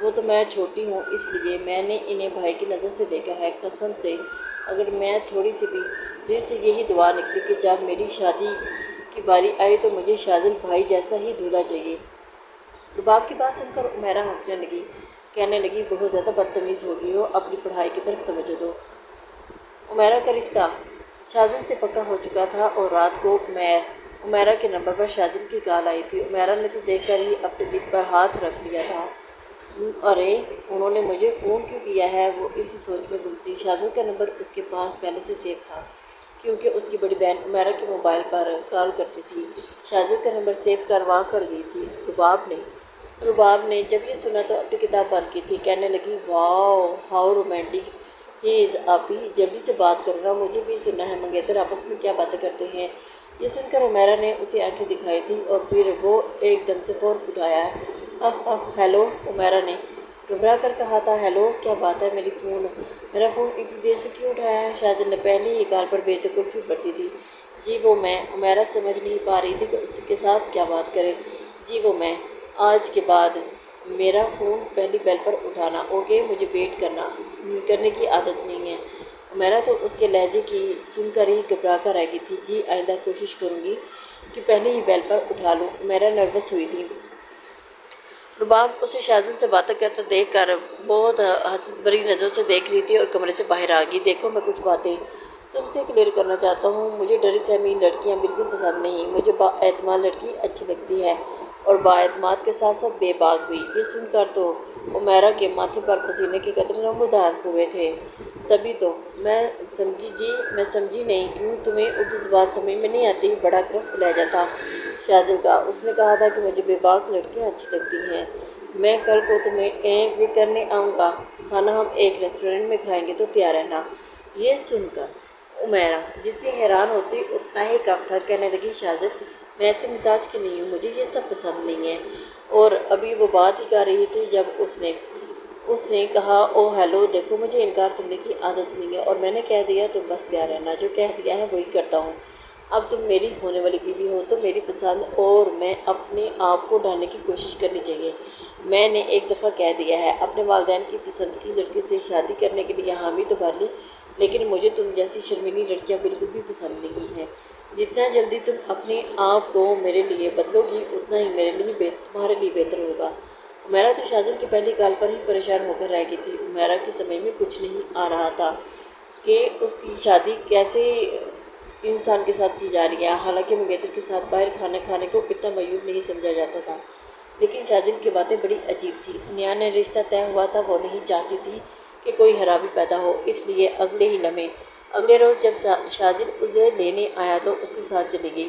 وہ تو میں چھوٹی ہوں اس لیے میں نے انہیں بھائی کی نظر سے دیکھا ہے، قسم سے اگر میں تھوڑی سی بھی دل سے یہی دعا نکلی کہ جب میری شادی کی باری آئی تو مجھے شاذل بھائی جیسا ہی دولہا چاہیے۔ رباب کی بات سن کر عمیرہ ہنسنے لگی، کہنے لگی بہت زیادہ بدتمیز ہو گئی ہو، اپنی پڑھائی کی طرف توجہ دو۔ عمیرہ کا رشتہ شاذل سے پکا ہو چکا تھا اور رات کو عمیرہ کے نمبر پر شاذل کی کال آئی تھی۔ عمیرہ نے تو دیکھ کر ہی اپنے دل پر ہاتھ رکھ لیا تھا، ارے انہوں نے مجھے فون کیوں کیا ہے؟ وہ اسی سوچ میں گم تھی۔ شاذل کا نمبر اس کے پاس پہلے سے سیو تھا کیونکہ اس کی بڑی بہن عمیرہ کے موبائل پر کال کرتی تھی۔ شاذل کا نمبر سیو کروا کر گئی تھی۔ رباب نے جب یہ سنا تو اپنی کتاب بند کی تھی، کہنے لگی واو ہاؤ رومانٹک ہی از آپی، جلدی سے بات کرو نا، مجھے بھی سننا ہے منگیتر آپس میں کیا باتیں کرتے ہیں۔ یہ سن کر عمیرہ نے اسے آنکھیں دکھائی تھیں اور پھر وہ ایک دم سے فون اٹھایا۔ ہیلو، عمیرہ نے گھبرا کر کہا تھا۔ ہیلو، کیا بات ہے؟ میرا فون اتنی دیر سے کیوں اٹھایا ہے؟ شاذل نے پہلی ہی کال پر بے تکلفی برتی تھی۔ جی وہ میں، عمیرہ سمجھ نہیں پا رہی تھی کہ اس کے ساتھ کیا بات کرے۔ جی وہ میں، آج کے بعد میرا فون پہلی بیل پر اٹھانا، اوکے؟ مجھے ویٹ کرنے کی عادت نہیں ہے۔ عمیرہ تو اس کے لہجے کی سن کر ہی گھبرا کر رہ گئی تھی۔ جی آئندہ کوشش کروں گی کہ پہلے ہی بیل پر اٹھا لوں۔ عمیرہ نروس ہوئی تھی۔ رباب اسے شاذل سے باتیں کرتے دیکھ کر بہت بری نظروں سے دیکھ رہی تھی اور کمرے سے باہر آ گئی۔ دیکھو میں کچھ باتیں تم سے کلیئر کرنا چاہتا ہوں، مجھے ڈری سہمی لڑکیاں بالکل پسند نہیں، مجھے با اعتماد لڑکی اچھی لگتی ہے اور با اعتماد کے ساتھ ساتھ بے باک بھی۔ یہ سن کر تو عمیرہ کے ماتھے پر پسینے کے قطرے نمودار ہوئے تھے۔ تبھی تو میں سمجھی نہیں کیوں تمہیں اردو زبان سمجھ میں نہیں آتی، بڑا کرفٹ لہجہ تھا شاذل کا۔ اس نے کہا تھا کہ مجھے بے باک لڑکیاں اچھی لگتی ہیں۔ میں کل کو تمہیں بھی کرنے آؤں گا، کھانا ہم ایک ریسٹورینٹ میں کھائیں گے تو تیار رہنا۔ یہ سن کر عمیرہ جتنی حیران ہوتی اتنا ہی کم تھا، کہنے لگی شاذل میں ایسے مزاج کی نہیں ہوں، مجھے یہ سب پسند نہیں ہے۔ اور ابھی وہ بات ہی کر رہی تھی جب اس نے کہا او ہیلو، دیکھو مجھے انکار سننے کی عادت نہیں ہے اور میں نے کہہ دیا تو بس تیار رہنا، جو کہہ دیا ہے وہی کرتا ہوں۔ اب تم میری ہونے والی بیوی ہو تو میری پسند اور میں اپنے آپ کو ڈھالنے کی کوشش کرنی چاہیے۔ میں نے ایک دفعہ کہہ دیا ہے، اپنے والدین کی پسند کی لڑکی سے شادی کرنے کے لیے حامی تو بھر لی، لیکن مجھے تم جیسی شرمیلی لڑکیاں بالکل بھی پسند نہیں ہیں۔ جتنا جلدی تم اپنے آپ کو میرے لیے بدلو گی اتنا ہی تمہارے لیے بہتر ہوگا۔ عمیرہ تو شاذل کی پہلی کال پر ہی پریشان ہو کر رہ گئی تھی۔ عمیرہ کی سمجھ میں کچھ نہیں آ رہا تھا کہ اس کی شادی کیسے انسان کے ساتھ کی جا رہی ہے، حالانکہ منگیتر کے ساتھ باہر کھانا کھانے کو اتنا معیوب نہیں سمجھا جاتا تھا، لیکن شاذل کی باتیں بڑی عجیب تھیں۔ نیا نیا رشتہ طے ہوا تھا، وہ نہیں چاہتی تھی کہ کوئی خرابی پیدا ہو، اس لیے اگلے روز جب شاذل اسے لینے آیا تو اس کے ساتھ چلی گئی،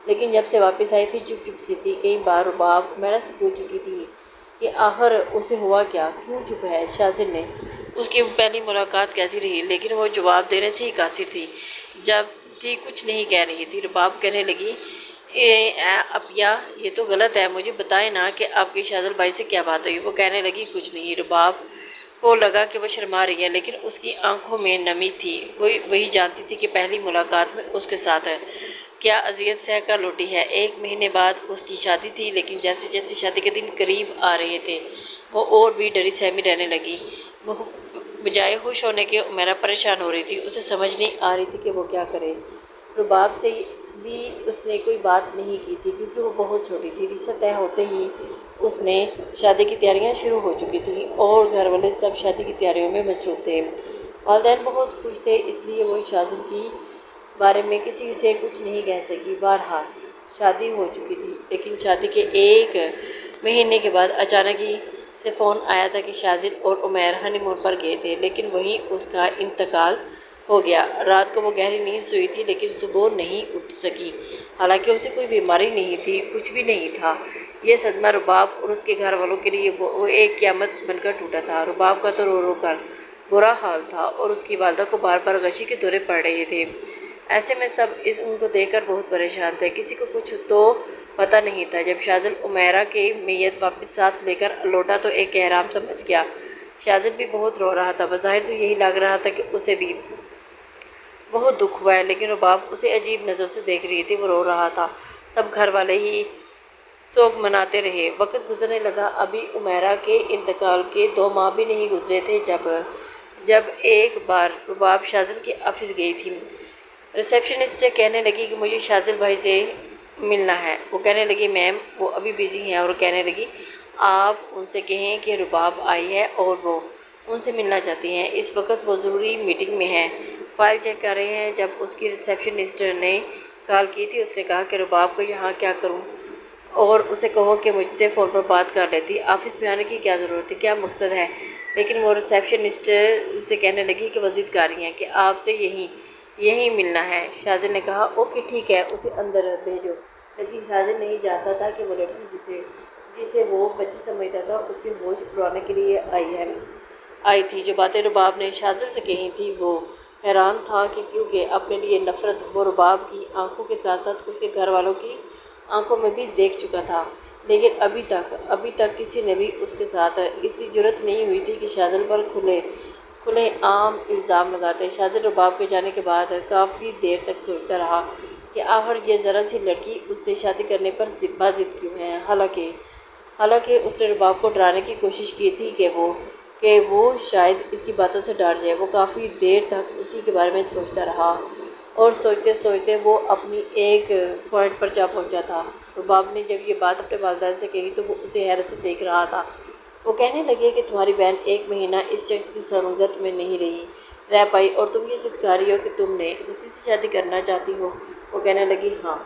لیکن جب سے واپس آئی تھی چپ سی تھی۔ کئی بار رباب عمیرہ سے پوچھ چکی تھی کہ آخر اسے ہوا کیا، کیوں چپ ہے۔ شاذل نے اس کی پہلی ملاقات کیسی رہی، لیکن وہ جواب دینے سے ہی قاصر تھی، جب تھی کچھ نہیں کہہ رہی تھی۔ رباب کہنے لگی اپیا یہ تو غلط ہے، مجھے بتائیں نا کہ آپ کی شاذل بھائی سے کیا بات ہوئی۔ وہ کہنے لگی کچھ نہیں۔ رباب کو لگا کہ وہ شرما رہی ہے، لیکن اس کی آنکھوں میں نمی تھی، وہی جانتی تھی کہ پہلی ملاقات میں اس کے ساتھ کیا اذیت سہ کر لوٹی ہے۔ 1 مہینے بعد اس کی شادی تھی، لیکن جیسے جیسے شادی کے دن قریب آ رہے تھے وہ اور بھی ڈری سہمی رہنے لگی۔ بجائے خوش ہونے کے عمیرہ پریشان ہو رہی تھی، اسے سمجھ نہیں آ رہی تھی کہ وہ کیا کرے۔ رباب سے بھی اس نے کوئی بات نہیں کی تھی کیونکہ وہ بہت چھوٹی تھی۔ رشتہ طے ہوتے ہی اس نے شادی کی تیاریاں شروع ہو چکی تھیں اور گھر والے سب شادی کی تیاریوں میں مصروف تھے۔ والدین بہت خوش تھے، اس لیے وہ شاذل کی بارے میں کسی سے کچھ نہیں کہہ سکی۔ بہرحال شادی ہو چکی تھی، لیکن شادی کے 1 مہینے کے بعد اچانک ہی سے فون آیا تھا کہ شاذل اور عمیر ہنی مون پر گئے تھے، لیکن وہیں اس کا انتقال ہو گیا۔ رات کو وہ گہری نیند سوئی تھی، لیکن صبح نہیں اٹھ سکی، حالانکہ اسے کوئی بیماری نہیں تھی، کچھ بھی نہیں تھا۔ یہ صدمہ رباب اور اس کے گھر والوں کے لیے وہ ایک قیامت بن کر ٹوٹا تھا۔ رباب کا تو رو رو کر برا حال تھا اور اس کی والدہ کو بار بار غشی کے دورے پڑ رہے تھے۔ ایسے میں سب ان کو دیکھ کر بہت پریشان تھے، کسی کو کچھ تو پتہ نہیں تھا۔ جب شاذل عمیرہ کی میت واپس ساتھ لے کر لوٹا تو ایک احرام سمجھ گیا۔ شاذل بھی بہت رو رہا تھا، بظاہر تو یہی لگ رہا تھا کہ اسے بھی بہت دکھ ہوا ہے، لیکن رباب اسے عجیب نظر سے دیکھ رہی تھی، وہ رو رہا تھا۔ سوگ مناتے رہے۔ وقت گزرنے لگا۔ ابھی عمیرہ کے انتقال کے 2 ماہ بھی نہیں گزرے تھے جب ایک بار رباب شاذل کے آفس گئی تھی۔ ریسیپشنسٹ کہنے لگی کہ مجھے شاذل بھائی سے ملنا ہے۔ وہ کہنے لگی میم وہ ابھی بزی ہیں، اور کہنے لگی آپ ان سے کہیں کہ رباب آئی ہے اور وہ ان سے ملنا چاہتی ہیں۔ اس وقت وہ ضروری میٹنگ میں ہیں، فائل چیک کر رہے ہیں۔ جب اس کی ریسیپشنسٹ نے کال کی تھی اس نے کہا کہ رباب کو یہاں کیا کروں، اور اسے کہو کہ مجھ سے فون پر بات کر لیتی، آفس میں آنے کی کیا ضرورت ہے، کیا مقصد ہے۔ لیکن وہ ریسیپشنسٹ سے کہنے لگی کہ وہ ضد کر رہی ہیں کہ آپ سے یہیں ملنا ہے۔ شاذل نے کہا اوکے ٹھیک ہے، اسے اندر بھیجو۔ لیکن شاذل نہیں جانتا تھا کہ وہ لڑکی جسے وہ بچی سمجھتا تھا اس کی ہوش اڑانے کے لیے آئی تھی۔ جو باتیں رباب نے شاذل سے کہی تھی وہ حیران تھا کہ کیونکہ اپنے لیے نفرت وہ رباب کی آنکھوں کے ساتھ ساتھ اس کے گھر والوں کی آنکھوں میں بھی دیکھ چکا تھا، لیکن ابھی تک کسی نے بھی اس کے ساتھ اتنی جرأت نہیں ہوئی تھی کہ شاذل پر کھلے عام الزام لگاتے۔ شاذل رباب کے جانے کے بعد کافی دیر تک سوچتا رہا کہ آخر یہ ذرا سی لڑکی اس سے شادی کرنے پر ضد کیوں ہے۔ حالانکہ اس نے رباب کو ڈرانے کی کوشش کی تھی کہ وہ شاید اس کی باتوں سے ڈر جائے۔ وہ کافی دیر تک اسی کے بارے میں سوچتا رہا، اور سوچتے سوچتے وہ اپنی ایک پوائنٹ پر جا پہنچا تھا۔ رباب نے جب یہ بات اپنے والدین سے کہی تو وہ اسے حیرت سے دیکھ رہا تھا۔ وہ کہنے لگے کہ تمہاری بہن 1 مہینہ اس شخص کی سنگت میں نہیں رہ پائی، اور تم یہ ضد کر رہی ہو کہ تم نے اسی سے شادی کرنا چاہتی ہو۔ وہ کہنے لگی ہاں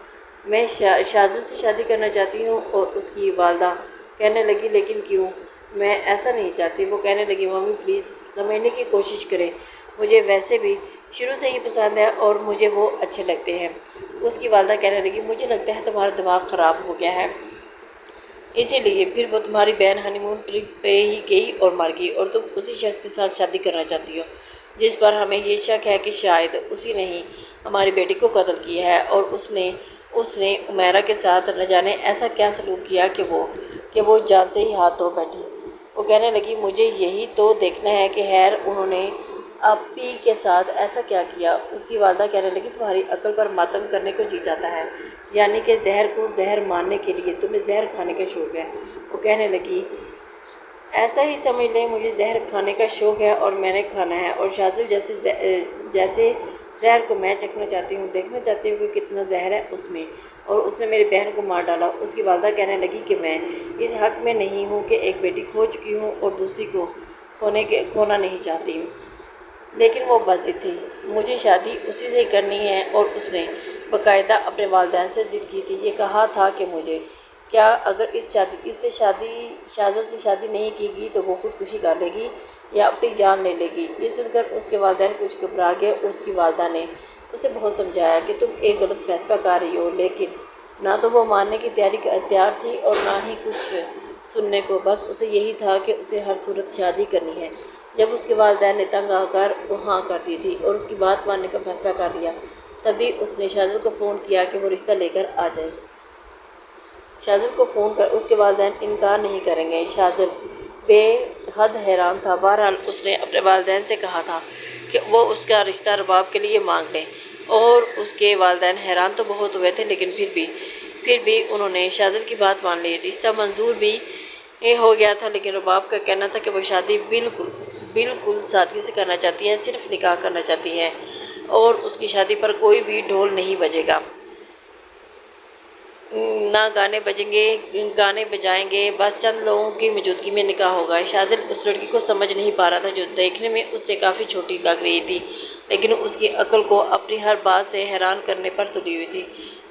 میں شاذل سے شادی کرنا چاہتی ہوں، اور اس کی والدہ کہنے لگی لیکن کیوں، میں ایسا نہیں چاہتی۔ وہ کہنے لگی ممی پلیز سمجھنے کی کوشش کریں، مجھے ویسے بھی شروع سے ہی پسند ہے اور مجھے وہ اچھے لگتے ہیں۔ اس کی والدہ کہنے لگی مجھے لگتا ہے تمہارا دماغ خراب ہو گیا ہے، اسی لیے پھر وہ تمہاری بہن ہنی مون ٹرپ پہ ہی گئی اور مر گئی، اور تم اسی شخص کے ساتھ شادی کرنا چاہتی ہو جس پر ہمیں یہ شک ہے کہ شاید اسی نے ہی ہماری بیٹی کو قتل کیا ہے، اور اس نے عمیرہ کے ساتھ نہ جانے ایسا کیا سلوک کیا کہ وہ جان سے ہی ہاتھ دھو بیٹھی۔ وہ کہنے لگی مجھے یہی تو دیکھنا ہے کہ خیر انہوں نے اپی کے ساتھ ایسا کیا کیا۔ اس کی والدہ کہنے لگی تمہاری عقل پر ماتم کرنے کو جی جاتا ہے، یعنی کہ زہر کو زہر ماننے کے لیے تمہیں زہر کھانے کا شوق ہے۔ وہ کہنے لگی ایسا ہی سمجھ لیں مجھے زہر کھانے کا شوق ہے اور میں نے کھانا ہے، اور شاذل جیسے زہر کو میں چکھنا چاہتی ہوں، دیکھنا چاہتی ہوں کہ کتنا زہر ہے اس میں، اور اس نے میری بہن کو مار ڈالا۔ اس کی والدہ کہنے لگی کہ میں اس حق میں نہیں ہوں کہ ایک بیٹی کھو چکی ہوں اور دوسری کو کھونا نہیں چاہتی، لیکن وہ باضد تھی، مجھے شادی اسی سے کرنی ہے، اور اس نے باقاعدہ اپنے والدین سے ضد کی تھی، یہ کہا تھا کہ مجھے کیا اگر شاذل سے شادی نہیں کی گئی تو وہ خودکشی کر لے گی یا اپنی جان لے لے گی۔ یہ سن کر اس کے والدین کچھ گھبرا گئے۔ اس کی والدہ نے اسے بہت سمجھایا کہ تم ایک غلط فیصلہ کر رہی ہو، لیکن نہ تو وہ ماننے کی تیار تھی اور نہ ہی کچھ سننے کو، بس اسے یہی تھا کہ اسے ہر صورت شادی کرنی ہے۔ جب اس کے والدین نے تنگ آ کر ہاں کر دی تھی اور اس کی بات ماننے کا فیصلہ کر لیا، تبھی اس نے شاذل کو فون کیا کہ وہ رشتہ لے کر آ جائے۔ شاذل کو فون کر اس کے والدین انکار نہیں کریں گے۔ شاذل بے حد حیران تھا۔ بہرحال اس نے اپنے والدین سے کہا تھا کہ وہ اس کا رشتہ رباب کے لیے مانگ لیں، اور اس کے والدین حیران تو بہت ہوئے تھے، لیکن پھر بھی انہوں نے شاذل کی بات مان لی۔ رشتہ منظور بھی ہو گیا تھا، لیکن رباب کا کہنا تھا کہ وہ شادی بالکل سادگی سے کرنا چاہتی ہے، صرف نکاح کرنا چاہتی ہے، اور اس کی شادی پر کوئی بھی ڈھول نہیں بجے گا، نہ گانے بجائیں گے، بس چند لوگوں کی موجودگی میں نکاح ہوگا۔ شاذل اس لڑکی کو سمجھ نہیں پا رہا تھا جو دیکھنے میں اس سے کافی چھوٹی لگ رہی تھی، لیکن اس کی عقل کو اپنی ہر بات سے حیران کرنے پر تلی ہوئی تھی۔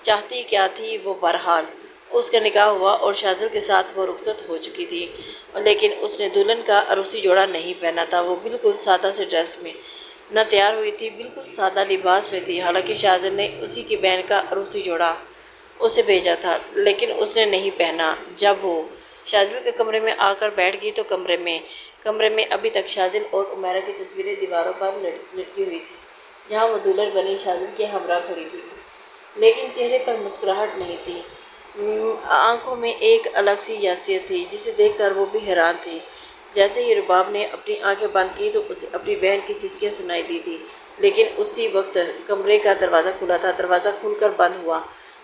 چاہتی کیا تھی وہ؟ بہرحال اس کا نکاح ہوا اور شاذل کے ساتھ وہ رخصت ہو چکی تھی، لیکن اس نے دلہن کا عروسی جوڑا نہیں پہنا تھا۔ وہ بالکل سادہ سے ڈریس میں نہ تیار ہوئی تھی، بالکل سادہ لباس میں تھی۔ حالانکہ شاذل نے اسی کی بہن کا عروسی جوڑا اسے بھیجا تھا، لیکن اس نے نہیں پہنا۔ جب وہ شاذل کے کمرے میں آ کر بیٹھ گئی تو کمرے میں ابھی تک شاذل اور عمیرہ کی تصویریں دیواروں پر لٹکی ہوئی تھی، جہاں وہ دلہن بنی شاذل کے ہمراہ کھڑی تھی، لیکن چہرے پر مسکراہٹ نہیں تھی۔ آنکھوں میں ایک الگ سی یاسیت تھی جسے دیکھ کر وہ بھی حیران تھی۔ جیسے ہی رباب نے اپنی آنکھیں بند کی تو اسے اپنی بہن کی سسکیاں سنائی دی تھی، لیکن اسی وقت کمرے کا دروازہ کھلا تھا۔ دروازہ کھل کر بند ہوا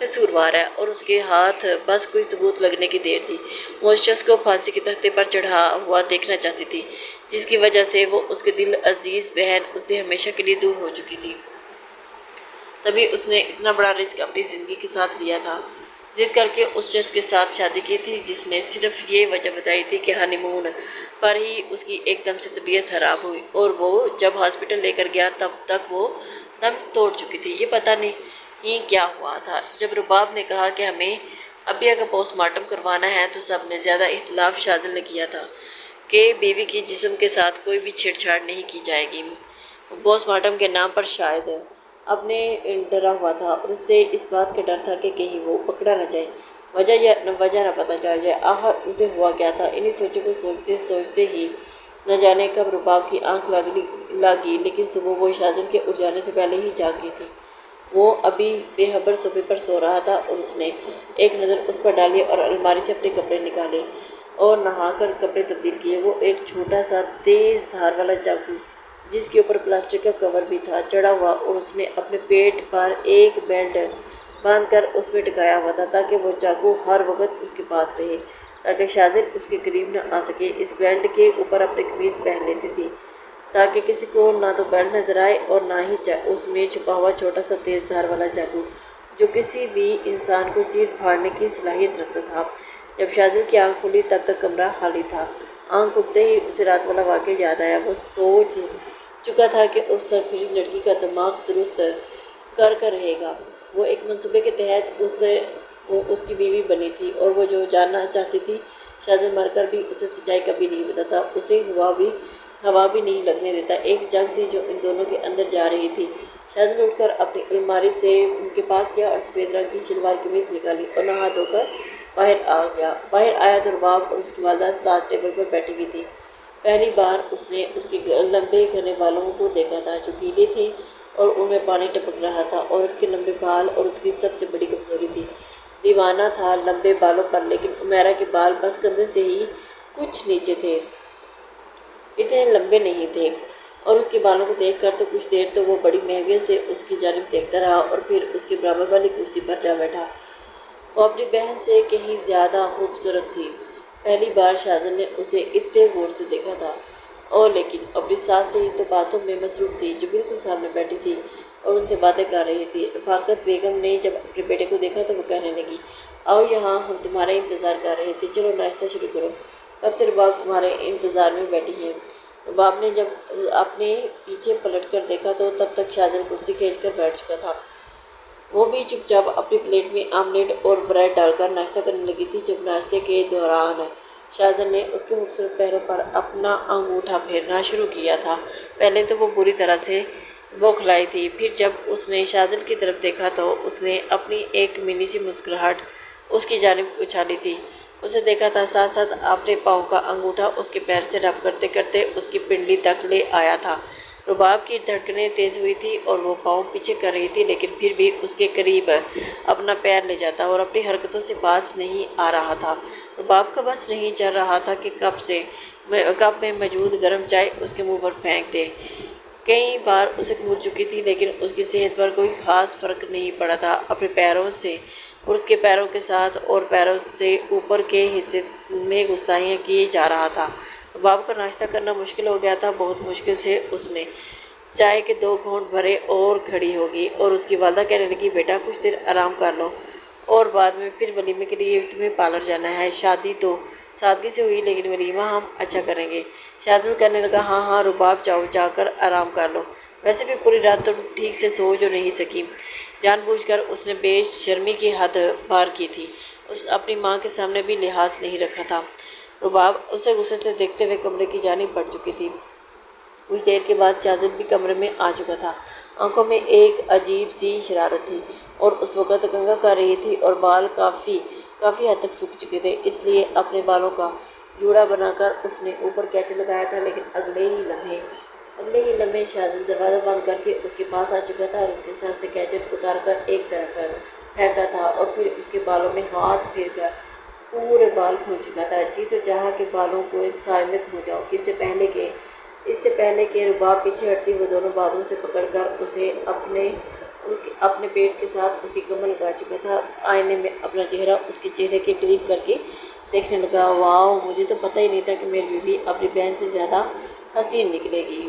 قصوروار ہے اور اس کے ہاتھ بس کوئی ثبوت لگنے کی دیر تھی۔ وہ اس شخص کو پھانسی کے تختے پر چڑھا ہوا دیکھنا چاہتی تھی جس کی وجہ سے وہ اس کے دل عزیز بہن اس سے ہمیشہ کے لیے دور ہو چکی تھی۔ تبھی اس نے اتنا بڑا رسک اپنی زندگی کے ساتھ لیا تھا، ضد کر کے اس شخص کے ساتھ شادی کی تھی جس نے صرف یہ وجہ بتائی تھی کہ ہانی مون پر ہی اس کی ایک دم سے طبیعت خراب ہوئی اور وہ جب ہاسپٹل لے کر گیا تب تک وہ دم توڑ چکی تھی۔ یہ پتہ نہیں کیا ہوا تھا۔ جب رباب نے کہا کہ ہمیں ابیا کا پوسٹ مارٹم کروانا ہے تو سب نے زیادہ اختلاف شاذل نے کیا تھا کہ بیوی کی جسم کے ساتھ کوئی بھی چھیڑ چھاڑ نہیں کی جائے گی۔ پوسٹ مارٹم کے نام پر شاید اپنے ڈرا ہوا تھا اور اس سے اس بات کا ڈر تھا کہ کہیں وہ پکڑا نہ جائے، وجہ نہ پتہ چل جائے آخر اسے ہوا کیا تھا۔ انہی سوچوں کو سوچتے سوچتے ہی نہ جانے کب رباب کی آنکھ لگی، لیکن صبح وہ شاذل کے اٹھ جانے سے پہلے ہی جاگ گئی تھی۔ وہ ابھی بے خبر صوفے پر سو رہا تھا اور اس نے ایک نظر اس پر ڈالی اور الماری سے اپنے کپڑے نکالے اور نہا کر کپڑے تبدیل کیے۔ وہ ایک چھوٹا سا تیز دھار والا چاقو جس کے اوپر پلاسٹک کا کور بھی تھا چڑھا ہوا اور اس نے اپنے پیٹ پر ایک بیلٹ باندھ کر اس میں ٹکایا ہوا تھا تاکہ وہ چاقو ہر وقت اس کے پاس رہے، تاکہ شاذل اس کے قریب نہ آ سکے۔ اس بیلٹ کے اوپر اپنی قمیض پہن لیتی تھی تاکہ کسی کو نہ تو بیلٹ نظر آئے اور نہ ہی اس میں چھپا ہوا چھوٹا سا تیز دھار والا چاقو جو کسی بھی انسان کو چیر پھاڑنے کی صلاحیت رکھتا تھا۔ جب شاذل کی آنکھ کھلی تب تک کمرہ خالی تھا۔ آنکھ کھلتے ہی اسے رات والا واقعہ یاد آیا۔ وہ سوچ چکا تھا کہ اس سرپھری لڑکی کا دماغ درست کر رہے گا۔ وہ ایک منصوبے کے تحت اس کی بیوی بنی تھی اور وہ جو جاننا چاہتی تھی شاذل مر کر بھی اسے سچائی کبھی نہیں بتاتا، اسے ہوا بھی نہیں لگنے دیتا۔ ایک جنگ تھی جو ان دونوں کے اندر جا رہی تھی۔ شاذل اٹھ کر اپنی الماری سے ان کے پاس گیا اور سفید رنگ کی شلوار قمیض نکالی اور نہا دھو کر باہر آیا تو رباب اور اس کی والدہ ساتھ ٹیبل پر بیٹھی ہوئی تھی۔ پہلی بار اس نے اس کے لمبے گھنے بالوں کو دیکھا تھا جو گیلے تھے اور ان میں پانی ٹپک رہا تھا۔ عورت کے لمبے بال اور اس کی سب سے بڑی کمزوری تھی، دیوانہ تھا لمبے بالوں پر، لیکن عمیرہ کے بال بس کندھے سے ہی کچھ نیچے تھے، اتنے لمبے نہیں تھے، اور اس کے بالوں کو دیکھ کر تو کچھ دیر تو وہ بڑی محویت سے اس کی جانب دیکھتا رہا اور پھر اس کے برابر والی کرسی پر جا بیٹھا۔ وہ اپنی بہن سے کہیں زیادہ خوبصورت تھی۔ پہلی بار شاذل نے اسے اتنے غور سے دیکھا تھا، اور لیکن اپنی ساس سے ہی تو باتوں میں مصروف تھی جو بالکل سامنے بیٹھی تھی اور ان سے باتیں کر رہی تھی۔ رفاقت بیگم نے جب اپنے بیٹے کو دیکھا تو وہ کہنے لگی، آؤ یہاں، ہم تمہارا انتظار کر رہے تھے، چلو ناشتہ شروع کرو، کب سے رباب تمہارے انتظار میں بیٹھی ہے۔ رباب نے جب اپنے پیچھے پلٹ کر دیکھا تو تب تک شاذل کرسی کھینچ کر بیٹھ چکا تھا۔ وہ بھی چپ چاپ اپنی پلیٹ میں آملیٹ اور بریڈ ڈال کر ناشتہ کرنے لگی تھی۔ جب ناشتے کے دوران شاذل نے اس کے خوبصورت پیروں پر اپنا انگوٹھا پھیرنا شروع کیا تھا، پہلے تو وہ بری طرح سے بوکھلائی تھی، پھر جب اس نے شاذل کی طرف دیکھا تو اس نے اپنی ایک منی سی مسکراہٹ اس کی جانب اچھالی تھی۔ اسے دیکھا تھا، ساتھ ساتھ اپنے پاؤں کا انگوٹھا اس کے پیر سے رب کرتے کرتے اس کی پنڈلی تک لے آیا تھا۔ رباب کی دھڑکنیں تیز ہوئی تھی اور وہ پاؤں پیچھے کر رہی تھی، لیکن پھر بھی اس کے قریب اپنا پیر لے جاتا اور اپنی حرکتوں سے باز نہیں آ رہا تھا۔ رباب کا بس نہیں چل رہا تھا کہ کپ میں موجود گرم چائے اس کے منہ پر پھینک دے۔ کئی بار اسے گھور چکی تھی لیکن اس کی صحت پر کوئی خاص فرق نہیں پڑا تھا۔ اپنے پیروں سے اور اس کے پیروں کے ساتھ اور پیروں سے اوپر کے حصے میں غصائیاں کیے جا رہا تھا۔ رباب کا ناشتہ کرنا مشکل ہو گیا تھا۔ بہت مشکل سے اس نے چائے کے 2 گھونٹ بھرے اور کھڑی ہو گئی اور اس کی والدہ کہنے لگی، بیٹا کچھ دیر آرام کر لو اور بعد میں پھر ولیمے کے لیے تمہیں پارلر جانا ہے۔ شادی تو سادگی سے ہوئی لیکن ولیمہ ہم اچھا کریں گے۔ شاذل کہنے لگا، ہاں ہاں رباب، جاؤ جا کر آرام کر لو، ویسے بھی پوری رات تو ٹھیک سے سو جو نہیں سکی۔ جان بوجھ کر اس نے بے شرمی کی حد پار کی تھی، اس اپنی ماں کے سامنے بھی لحاظ نہیں رکھا تھا۔ رباب اسے غصے سے دیکھتے ہوئے کمرے کی جانب بڑھ چکی تھی۔ کچھ دیر کے بعد شاذل بھی کمرے میں آ چکا تھا۔ آنکھوں میں ایک عجیب سی شرارت تھی اور اس وقت کنگھا کر رہی تھی اور بال کافی حد تک سوکھ چکے تھے، اس لیے اپنے بالوں کا جوڑا بنا کر اس نے اوپر کیچ لگایا تھا، لیکن اگلے ہی لمحے شاذل دروازہ بند کر کے اس کے پاس آ چکا تھا اور اس کے سر سے کیچٹ اتار کر ایک طرف پھینکا تھا اور پھر اس کے بالوں میں ہاتھ پھیر کر پورے بال کھول چکا تھا۔ جی تو چاہا کہ بالوں کو سائمت ہو جاؤ۔ اس سے پہلے کہ رباب پیچھے ہٹتی وہ دونوں بازوں سے پکڑ کر اسے اپنے اس کے اپنے پیٹ کے ساتھ اس کی کمر لگا چکا تھا۔ آئینے میں اپنا چہرہ اس کے چہرے کے قریب کر کے دیکھنے لگا۔ واؤ، مجھے تو پتہ ہی نہیں تھا کہ میری بیوی اپنی بہن سے زیادہ حسین نکلے گی۔